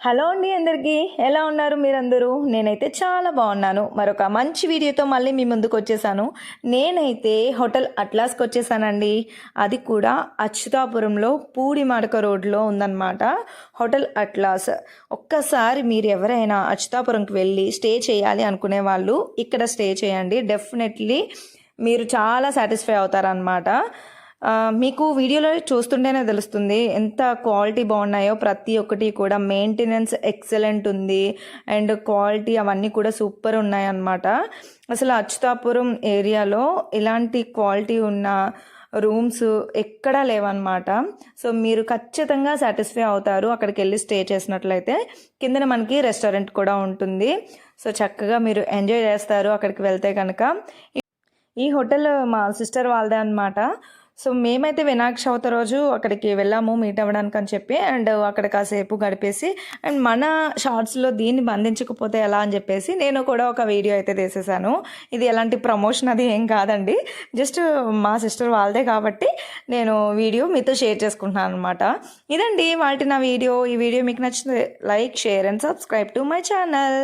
Hello అండి అందరికీ, ఎలా ఉన్నారు మీరందరూ? నేనైతే చాలా బాగున్నాను. మరొక మంచి వీడియోతో మళ్ళీ మీ ముందుకు వచ్చేసాను. నేనైతే హోటల్ అట్లాస్కి వచ్చేసానండి. అది కూడా అచ్యుతాపురంలో పూడిమడక రోడ్లో ఉందన్నమాట హోటల్ అట్లాస్. ఒక్కసారి మీరు ఎవరైనా అచ్యుతాపురంకి వెళ్ళి స్టే చేయాలి అనుకునే వాళ్ళు ఇక్కడ స్టే చేయండి. డెఫినెట్లీ మీరు చాలా సాటిస్ఫై అవుతారనమాట. మీకు వీడియోలో చూస్తుంటేనే తెలుస్తుంది ఎంత క్వాలిటీ బాగున్నాయో. ప్రతి ఒక్కటి కూడా మెయింటెనెన్స్ ఎక్సలెంట్ ఉంది అండ్ క్వాలిటీ అవన్నీ కూడా సూపర్ ఉన్నాయన్నమాట. అసలు అచ్యుతాపురం ఏరియాలో ఇలాంటి క్వాలిటీ ఉన్న రూమ్స్ ఎక్కడా లేవన్నమాట. సో మీరు ఖచ్చితంగా సాటిస్ఫై అవుతారు అక్కడికి వెళ్ళి స్టే చేసినట్లయితే. కిందన మనకి రెస్టారెంట్ కూడా ఉంటుంది. సో చక్కగా మీరు ఎంజాయ్ చేస్తారు అక్కడికి వెళ్తే కనుక. ఈ హోటల్ మా సిస్టర్ వాళ్ళదే అనమాట. సో మేమైతే వినాయక చవితి రోజు అక్కడికి వెళ్ళాము మీట్ అవ్వడానికి అని చెప్పి. అండ్ అక్కడ కాసేపు గడిపేసి అండ్ మన షార్ట్స్లో దీన్ని బంధించకపోతే ఎలా అని చెప్పేసి నేను కూడా ఒక వీడియో అయితే తీసేసాను. ఇది ఎలాంటి ప్రమోషన్ అది ఏం కాదండి, జస్ట్ మా సిస్టర్ వాళ్ళదే కాబట్టి నేను వీడియో మీతో షేర్ చేసుకుంటున్నాను అనమాట. ఇదండి వాటి నా వీడియో. ఈ వీడియో మీకు నచ్చితే like, share and subscribe to my channel.